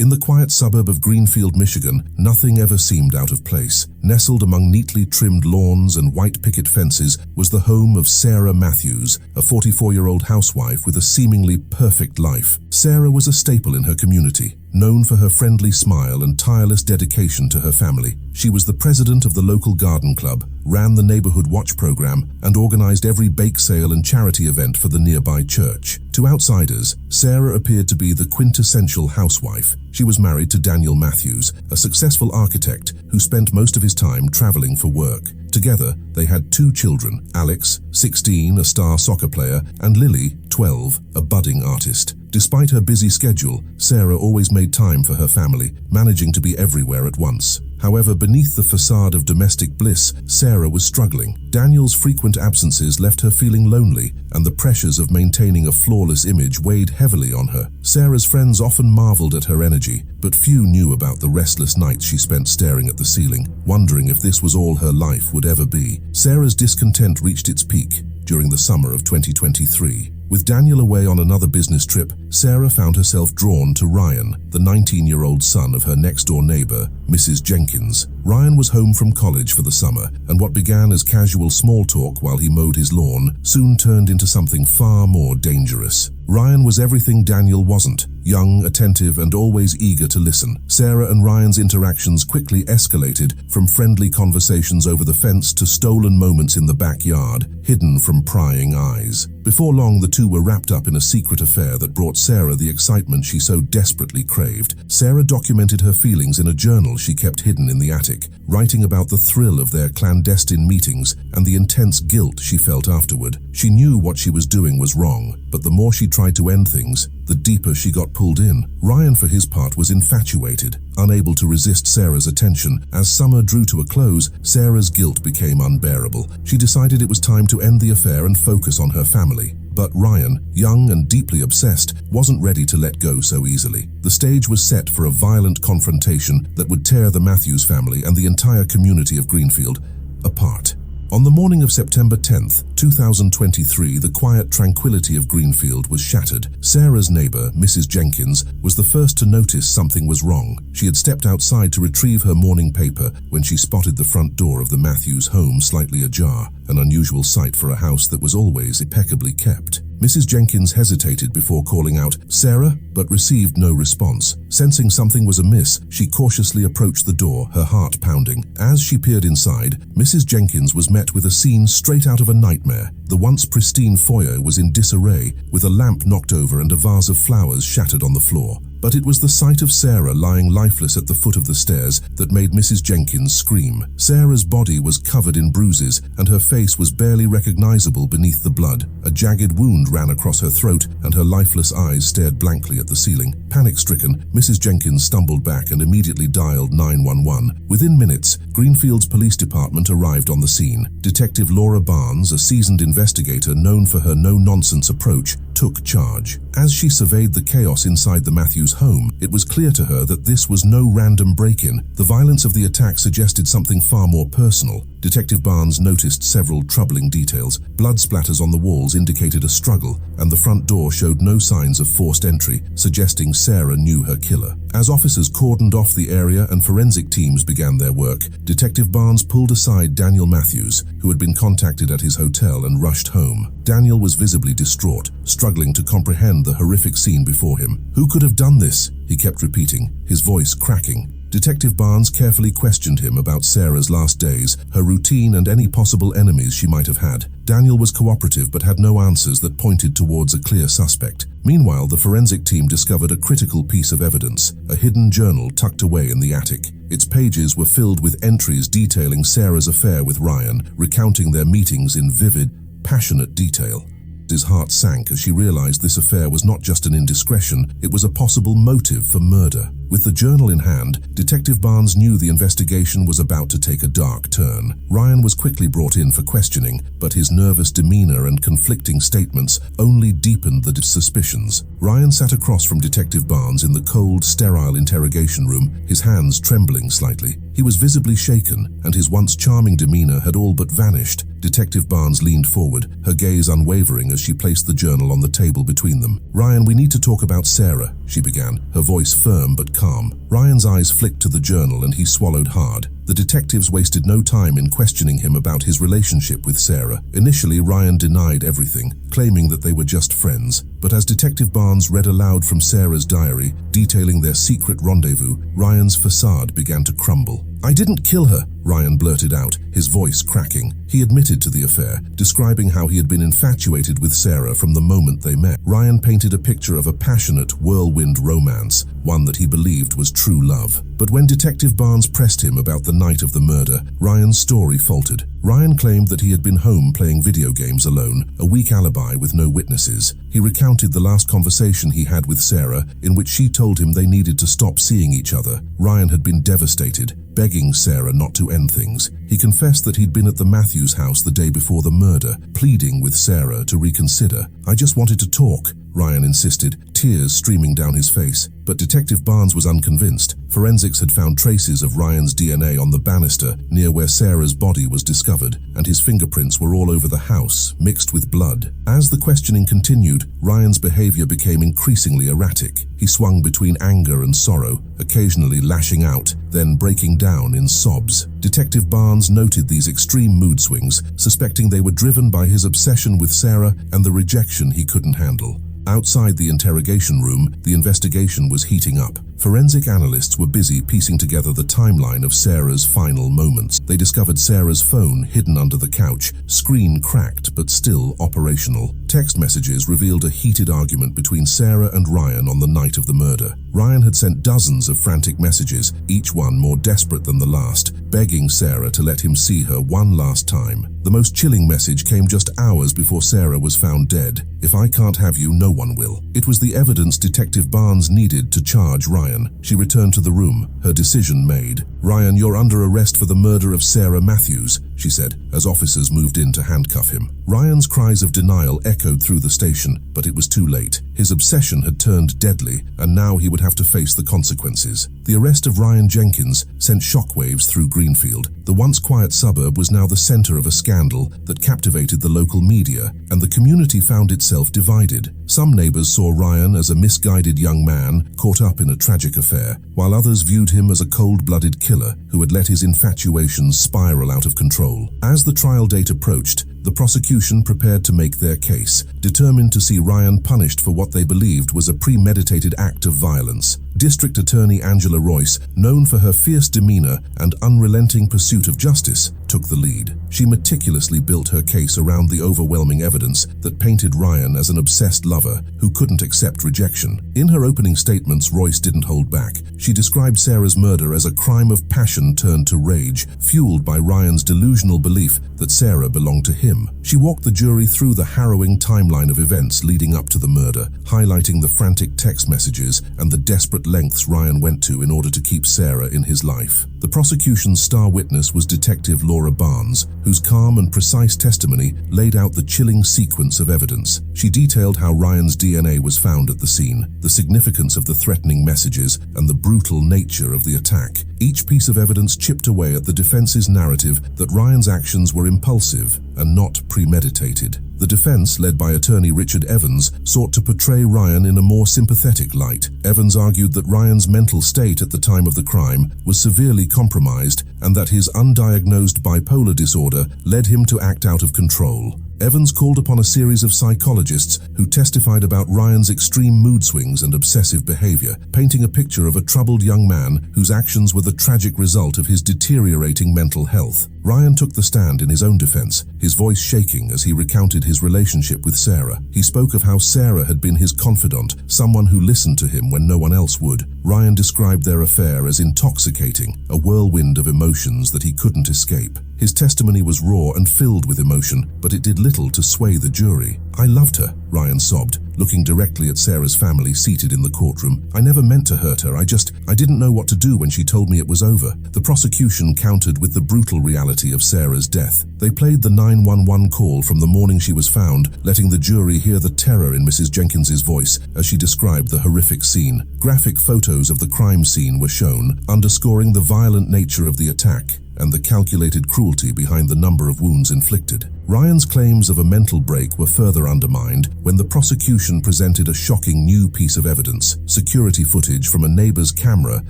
In the quiet suburb of Greenfield, Michigan, nothing ever seemed out of place. Nestled among neatly trimmed lawns and white picket fences was the home of Sarah Matthews, a 44-year-old housewife with a seemingly perfect life. Sarah was a staple in her community, known for her friendly smile and tireless dedication to her family. She was the president of the local garden club, ran the neighborhood watch program, and organized every bake sale and charity event for the nearby church. To outsiders, Sarah appeared to be the quintessential housewife. She was married to Daniel Matthews, a successful architect who spent most of his time traveling for work. Together, they had 2 children, Alex, 16, a star soccer player, and Lily, 12, a budding artist. Despite her busy schedule, Sarah always made time for her family, managing to be everywhere at once. However, beneath the facade of domestic bliss, Sarah was struggling. Daniel's frequent absences left her feeling lonely, and the pressures of maintaining a flawless image weighed heavily on her. Sarah's friends often marveled at her energy, but few knew about the restless nights she spent staring at the ceiling, wondering if this was all her life would ever be. Sarah's discontent reached its peak during the summer of 2023. With Daniel away on another business trip, Sarah found herself drawn to Ryan, the 19-year-old son of her next-door neighbor, Mrs. Jenkins. Ryan was home from college for the summer, and what began as casual small talk while he mowed his lawn soon turned into something far more dangerous. Ryan was everything Daniel wasn't: young, attentive, and always eager to listen. Sarah and Ryan's interactions quickly escalated from friendly conversations over the fence to stolen moments in the backyard, hidden from prying eyes. Before long, the two were wrapped up in a secret affair that brought Sarah the excitement she so desperately craved. Sarah documented her feelings in a journal she kept hidden in the attic, writing about the thrill of their clandestine meetings and the intense guilt she felt afterward. She knew what she was doing was wrong, but the more she tried to end things, the deeper she got pulled in. Ryan, for his part, was infatuated, unable to resist Sarah's attention. As summer drew to a close, Sarah's guilt became unbearable. She decided it was time to end the affair and focus on her family. But Ryan, young and deeply obsessed, wasn't ready to let go so easily. The stage was set for a violent confrontation that would tear the Matthews family and the entire community of Greenfield apart. On the morning of September 10th, 2023, the quiet tranquility of Greenfield was shattered. Sarah's neighbor, Mrs. Jenkins, was the first to notice something was wrong. She had stepped outside to retrieve her morning paper when she spotted the front door of the Matthews home slightly ajar, an unusual sight for a house that was always impeccably kept. Mrs. Jenkins hesitated before calling out, "Sarah?" but received no response. Sensing something was amiss, she cautiously approached the door, her heart pounding. As she peered inside, Mrs. Jenkins was met with a scene straight out of a nightmare. The once pristine foyer was in disarray, with a lamp knocked over and a vase of flowers shattered on the floor. But it was the sight of Sarah lying lifeless at the foot of the stairs that made Mrs. Jenkins scream. Sarah's body was covered in bruises, and her face was barely recognizable beneath the blood. A jagged wound ran across her throat, and her lifeless eyes stared blankly at the ceiling. Panic-stricken, Mrs. Jenkins stumbled back and immediately dialed 911. Within minutes, Greenfield's police department arrived on the scene. Detective Laura Barnes, a seasoned investigator known for her no-nonsense approach, took charge. As she surveyed the chaos inside the Matthews home, it was clear to her that this was no random break-in. The violence of the attack suggested something far more personal. Detective Barnes noticed several troubling details. Blood splatters on the walls indicated a struggle, and the front door showed no signs of forced entry, suggesting Sarah knew her killer. As officers cordoned off the area and forensic teams began their work, Detective Barnes pulled aside Daniel Matthews, who had been contacted at his hotel, and rushed home. Daniel was visibly distraught, struggling to comprehend the horrific scene before him. "Who could have done this?" he kept repeating, his voice cracking. Detective Barnes carefully questioned him about Sarah's last days, her routine, and any possible enemies she might have had. Daniel was cooperative but had no answers that pointed towards a clear suspect. Meanwhile, the forensic team discovered a critical piece of evidence, a hidden journal tucked away in the attic. Its pages were filled with entries detailing Sarah's affair with Ryan, recounting their meetings in vivid, passionate detail. His heart sank as she realized this affair was not just an indiscretion, it was a possible motive for murder. With the journal in hand, Detective Barnes knew the investigation was about to take a dark turn. Ryan was quickly brought in for questioning, but his nervous demeanor and conflicting statements only deepened the suspicions. Ryan sat across from Detective Barnes in the cold, sterile interrogation room, his hands trembling slightly. He was visibly shaken, and his once charming demeanor had all but vanished. Detective Barnes leaned forward, her gaze unwavering as she placed the journal on the table between them. "Ryan, we need to talk about Sarah," she began, her voice firm but calm. Ryan's eyes flicked to the journal and he swallowed hard. The detectives wasted no time in questioning him about his relationship with Sarah. Initially, Ryan denied everything, claiming that they were just friends. But as Detective Barnes read aloud from Sarah's diary, detailing their secret rendezvous, Ryan's facade began to crumble. "I didn't kill her," Ryan blurted out, his voice cracking. He admitted to the affair, describing how he had been infatuated with Sarah from the moment they met. Ryan painted a picture of a passionate, whirlwind romance, one that he believed was true love. But when Detective Barnes pressed him about the night of the murder, Ryan's story faltered. Ryan claimed that he had been home playing video games alone, a weak alibi with no witnesses. He recounted the last conversation he had with Sarah, in which she told him they needed to stop seeing each other. Ryan had been devastated, begging Sarah not to end things. He confessed that he'd been at the Matthews house the day before the murder, pleading with Sarah to reconsider. "I just wanted to talk," Ryan insisted, tears streaming down his face. But Detective Barnes was unconvinced. Forensics had found traces of Ryan's DNA on the banister near where Sarah's body was discovered, and his fingerprints were all over the house, mixed with blood. As the questioning continued, Ryan's behavior became increasingly erratic. He swung between anger and sorrow, occasionally lashing out, then breaking down in sobs. Detective Barnes noted these extreme mood swings, suspecting they were driven by his obsession with Sarah and the rejection he couldn't handle. Outside the interrogation room, the investigation was heating up. Forensic analysts were busy piecing together the timeline of Sarah's final moments. They discovered Sarah's phone hidden under the couch, screen cracked but still operational. Text messages revealed a heated argument between Sarah and Ryan on the night of the murder. Ryan had sent dozens of frantic messages, each one more desperate than the last, begging Sarah to let him see her one last time. The most chilling message came just hours before Sarah was found dead. "If I can't have you, no one will." It was the evidence Detective Barnes needed to charge Ryan. She returned to the room, her decision made. "Ryan, you're under arrest for the murder of Sarah Matthews," she said, as officers moved in to handcuff him. Ryan's cries of denial echoed through the station, but it was too late. His obsession had turned deadly, and now he would have to face the consequences. The arrest of Ryan Jenkins sent shockwaves through Greenfield. The once quiet suburb was now the center of a scandal that captivated the local media, and the community found itself divided. Some neighbors saw Ryan as a misguided young man caught up in a tragic affair, while others viewed him as a cold-blooded killer who had let his infatuations spiral out of control. As the trial date approached, the prosecution prepared to make their case, determined to see Ryan punished for what they believed was a premeditated act of violence. District Attorney Angela Royce, known for her fierce demeanor and unrelenting pursuit of justice, took the lead. She meticulously built her case around the overwhelming evidence that painted Ryan as an obsessed lover who couldn't accept rejection. In her opening statements, Royce didn't hold back. She described Sarah's murder as a crime of passion turned to rage, fueled by Ryan's delusional belief that Sarah belonged to him. She walked the jury through the harrowing timeline of events leading up to the murder, highlighting the frantic text messages and the desperate lengths Ryan went to in order to keep Sarah in his life. The prosecution's star witness was Detective Laura Barnes, whose calm and precise testimony laid out the chilling sequence of evidence. She detailed how Ryan's DNA was found at the scene, the significance of the threatening messages, and the brutal nature of the attack. Each piece of evidence chipped away at the defense's narrative that Ryan's actions were impulsive and not premeditated. The defense, led by attorney Richard Evans, sought to portray Ryan in a more sympathetic light. Evans argued that Ryan's mental state at the time of the crime was severely compromised and that his undiagnosed bipolar disorder led him to act out of control. Evans called upon a series of psychologists who testified about Ryan's extreme mood swings and obsessive behavior, painting a picture of a troubled young man whose actions were the tragic result of his deteriorating mental health. Ryan took the stand in his own defense, his voice shaking as he recounted his relationship with Sarah. He spoke of how Sarah had been his confidant, someone who listened to him when no one else would. Ryan described their affair as intoxicating, a whirlwind of emotions that he couldn't escape. His testimony was raw and filled with emotion, but it did little to sway the jury. "I loved her," Ryan sobbed, looking directly at Sarah's family seated in the courtroom. "I never meant to hurt her. I didn't know what to do when she told me it was over." The prosecution countered with the brutal reality of Sarah's death. They played the 911 call from the morning she was found, letting the jury hear the terror in Mrs. Jenkins's voice as she described the horrific scene. Graphic photos of the crime scene were shown, underscoring the violent nature of the attack. and the calculated cruelty behind the number of wounds inflicted. Ryan's claims of a mental break were further undermined when the prosecution presented a shocking new piece of evidence: security footage from a neighbor's camera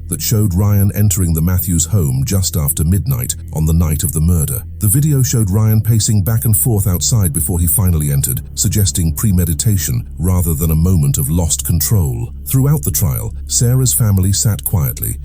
that showed Ryan entering the Matthews home just after midnight on the night of the murder. The video showed Ryan pacing back and forth outside before he finally entered, suggesting premeditation rather than a moment of lost control. Throughout the trial, Sarah's family sat quietly,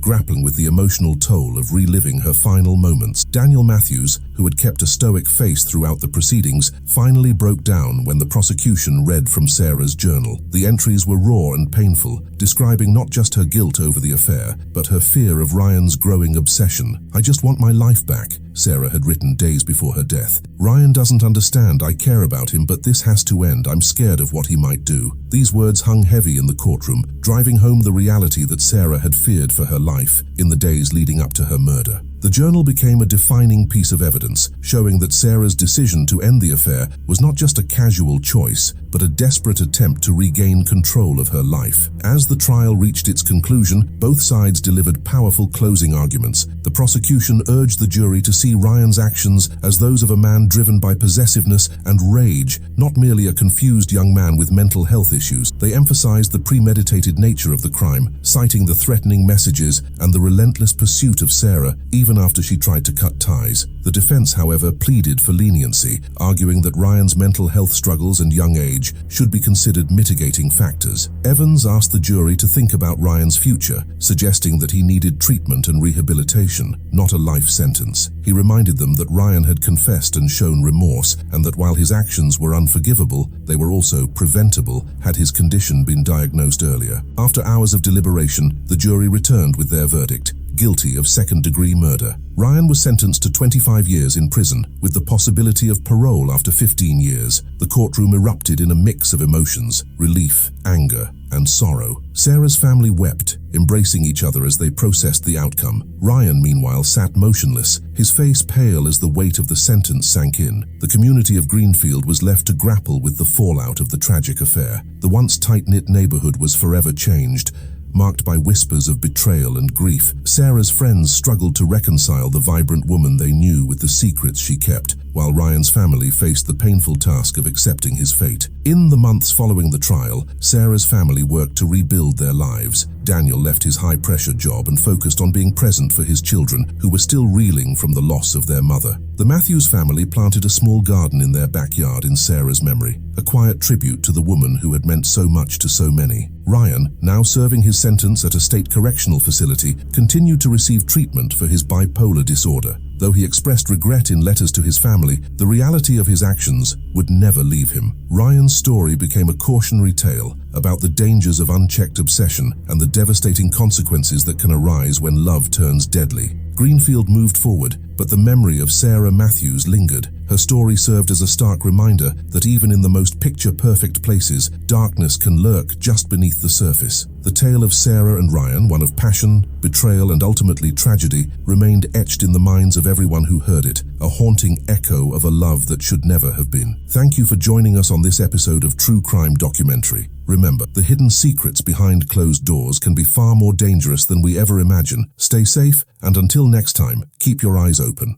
grappling with the emotional toll of reliving her final moments. Daniel Matthews, who had kept a stoic face throughout the proceedings, finally broke down when the prosecution read from Sarah's journal. The entries were raw and painful, describing not just her guilt over the affair, but her fear of Ryan's growing obsession. "I just want my life back," Sarah had written days before her death. "Ryan doesn't understand. I care about him, but this has to end. I'm scared of what he might do." These words hung heavy in the courtroom, driving home the reality that Sarah had feared for her life in the days leading up to her murder. The journal became a defining piece of evidence, showing that Sarah's decision to end the affair was not just a casual choice, but a desperate attempt to regain control of her life. As the trial reached its conclusion, both sides delivered powerful closing arguments. The prosecution urged the jury to see Ryan's actions as those of a man driven by possessiveness and rage, not merely a confused young man with mental health issues. They emphasized the premeditated nature of the crime, citing the threatening messages and the relentless pursuit of Sarah, even after she tried to cut ties. The defense, however, pleaded for leniency, arguing that Ryan's mental health struggles and young age should be considered mitigating factors. Evans asked the jury to think about Ryan's future, suggesting that he needed treatment and rehabilitation, not a life sentence. He reminded them that Ryan had confessed and shown remorse, and that while his actions were unforgivable, they were also preventable had his condition been diagnosed earlier. After hours of deliberation, the jury returned with their verdict: guilty of second-degree murder. Ryan was sentenced to 25 years in prison, with the possibility of parole after 15 years. The courtroom erupted in a mix of emotions: relief, anger, and sorrow. Sarah's family wept, embracing each other as they processed the outcome. Ryan, meanwhile, sat motionless, his face pale as the weight of the sentence sank in. The community of Greenfield was left to grapple with the fallout of the tragic affair. The once tight-knit neighborhood was forever changed, marked by whispers of betrayal and grief. Sarah's friends struggled to reconcile the vibrant woman they knew with the secrets she kept, while Ryan's family faced the painful task of accepting his fate. In the months following the trial, Sarah's family worked to rebuild their lives. Daniel left his high-pressure job and focused on being present for his children, who were still reeling from the loss of their mother. The Matthews family planted a small garden in their backyard in Sarah's memory, a quiet tribute to the woman who had meant so much to so many. Ryan, now serving his sentence at a state correctional facility, continued to receive treatment for his bipolar disorder. Though he expressed regret in letters to his family, the reality of his actions would never leave him. Ryan's story became a cautionary tale about the dangers of unchecked obsession and the devastating consequences that can arise when love turns deadly. Greenfield moved forward, but the memory of Sarah Matthews lingered. Her story served as a stark reminder that even in the most picture-perfect places, darkness can lurk just beneath the surface. The tale of Sarah and Ryan, one of passion, betrayal, and ultimately tragedy, remained etched in the minds of everyone who heard it, a haunting echo of a love that should never have been. Thank you for joining us on this episode of True Crime Documentary. Remember, the hidden secrets behind closed doors can be far more dangerous than we ever imagine. Stay safe, and until next time, keep your eyes open.